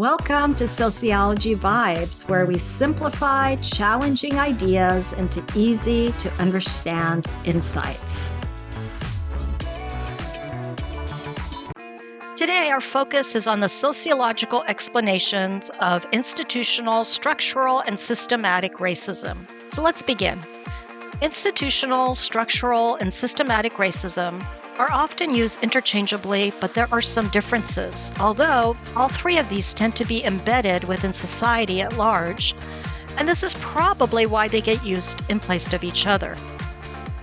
Welcome to Sociology Vibes, where we simplify challenging ideas into easy to understand insights. Today, our focus is on the sociological explanations of institutional, structural, and systematic racism. So let's begin. Institutional, structural, and systematic racism are often used interchangeably, but there are some differences, although all three of these tend to be embedded within society at large, and this is probably why they get used in place of each other.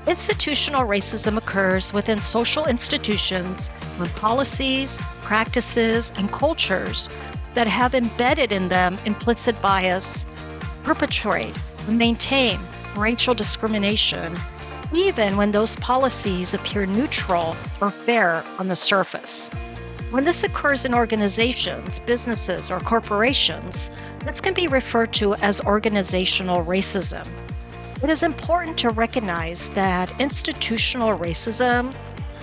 Institutional racism occurs within social institutions where policies, practices, and cultures that have embedded in them implicit bias perpetrate and maintain racial discrimination, even when those policies appear neutral or fair on the surface. When this occurs in organizations, businesses, or corporations, this can be referred to as organizational racism. It is important to recognize that institutional racism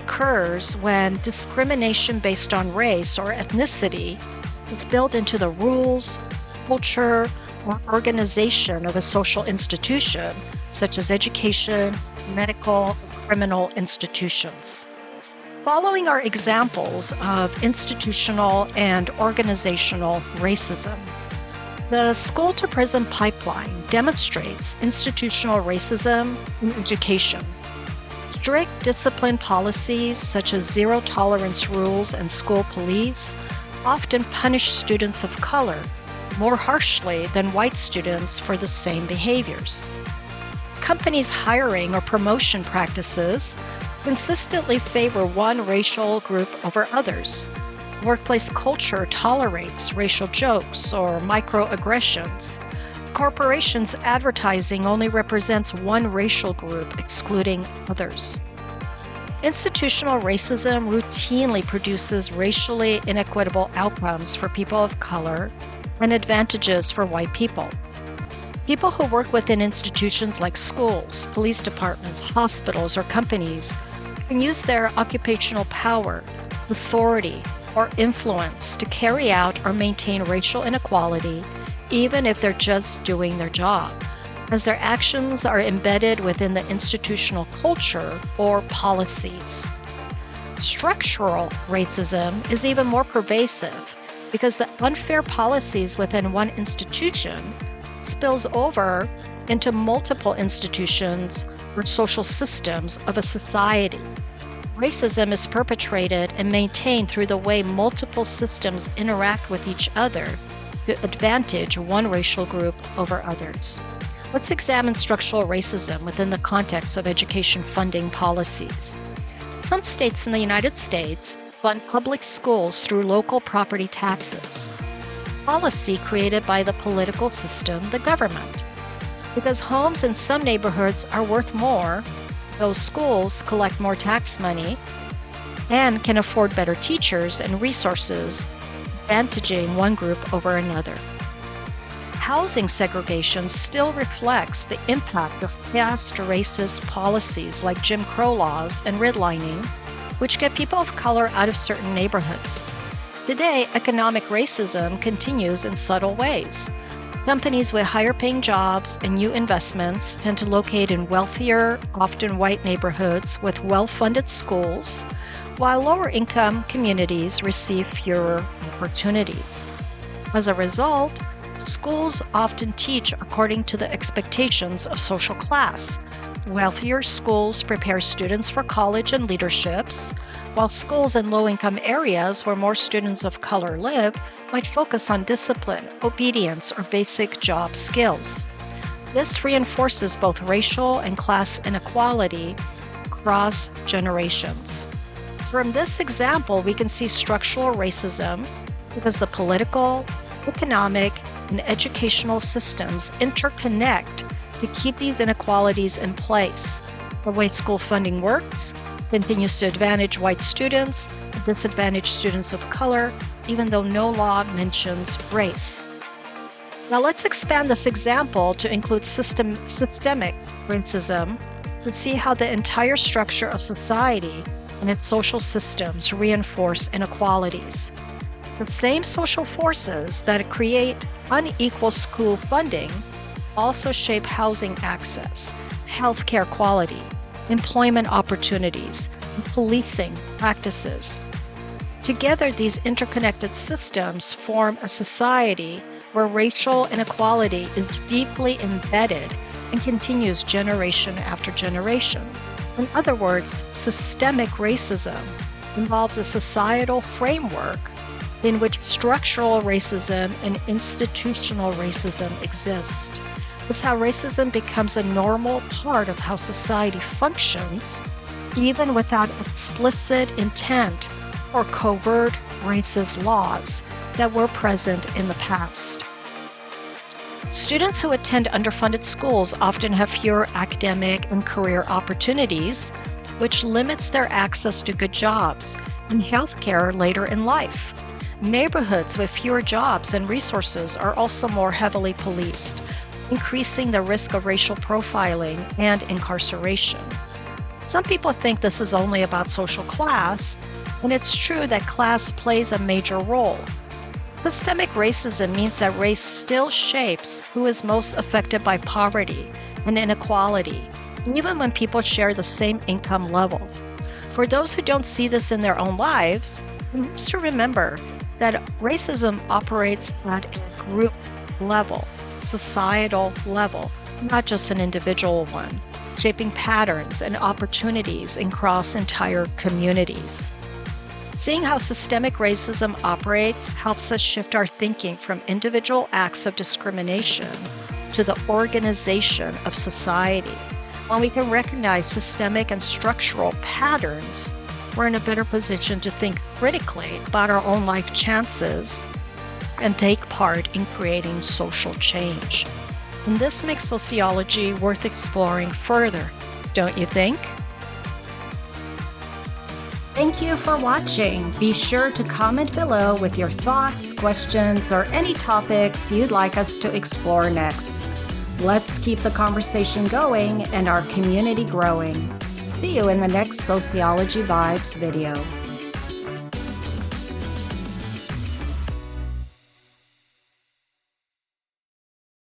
occurs when discrimination based on race or ethnicity is built into the rules, culture, or organization of a social institution, such as education, medical, and criminal institutions. Following are examples of institutional and organizational racism. The school-to-prison pipeline demonstrates institutional racism in education. Strict discipline policies such as zero-tolerance rules and school police often punish students of color more harshly than white students for the same behaviors. Companies' hiring or promotion practices consistently favor one racial group over others. Workplace culture tolerates racial jokes or microaggressions. Corporations' advertising only represents one racial group, excluding others. Institutional racism routinely produces racially inequitable outcomes for people of color and advantages for white people. People who work within institutions like schools, police departments, hospitals, or companies can use their occupational power, authority, or influence to carry out or maintain racial inequality, even if they're just doing their job, as their actions are embedded within the institutional culture or policies. Structural racism is even more pervasive because the unfair policies within one institution spills over into multiple institutions or social systems of a society. Racism is perpetrated and maintained through the way multiple systems interact with each other to advantage one racial group over others. Let's examine structural racism within the context of education funding policies. Some states in the United States fund public schools through local property taxes, policy created by the political system, the government. Because homes in some neighborhoods are worth more, those schools collect more tax money and can afford better teachers and resources, advantaging one group over another. Housing segregation still reflects the impact of past racist policies like Jim Crow laws and redlining, which get people of color out of certain neighborhoods. Today, economic racism continues in subtle ways. Companies with higher-paying jobs and new investments tend to locate in wealthier, often white neighborhoods with well-funded schools, while lower-income communities receive fewer opportunities. As a result, schools often teach according to the expectations of social class. Wealthier schools prepare students for college and leaderships, while schools in low-income areas where more students of color live might focus on discipline, obedience, or basic job skills. This reinforces both racial and class inequality across generations. From this example, we can see structural racism because the political, economic, and educational systems interconnect to keep these inequalities in place. The way school funding works continues to advantage white students and disadvantage students of color, even though no law mentions race. Now let's expand this example to include systemic racism to see how the entire structure of society and its social systems reinforce inequalities. The same social forces that create unequal school funding also shape housing access, healthcare quality, employment opportunities, and policing practices. Together, these interconnected systems form a society where racial inequality is deeply embedded and continues generation after generation. In other words, systemic racism involves a societal framework in which structural racism and institutional racism exist. It's how racism becomes a normal part of how society functions, even without explicit intent or covert racist laws that were present in the past. Students who attend underfunded schools often have fewer academic and career opportunities, which limits their access to good jobs and healthcare later in life. Neighborhoods with fewer jobs and resources are also more heavily policed, increasing the risk of racial profiling and incarceration. Some people think this is only about social class, and it's true that class plays a major role. Systemic racism means that race still shapes who is most affected by poverty and inequality, even when people share the same income level. For those who don't see this in their own lives, we must remember that racism operates at a group level, societal level, not just an individual one, shaping patterns and opportunities across entire communities. Seeing how systemic racism operates helps us shift our thinking from individual acts of discrimination to the organization of society. When we can recognize systemic and structural patterns, we're in a better position to think critically about our own life chances and take part in creating social change. And this makes sociology worth exploring further, don't you think? Thank you for watching. Be sure to comment below with your thoughts, questions, or any topics you'd like us to explore next. Let's keep the conversation going and our community growing. See you in the next Sociology Vibes video.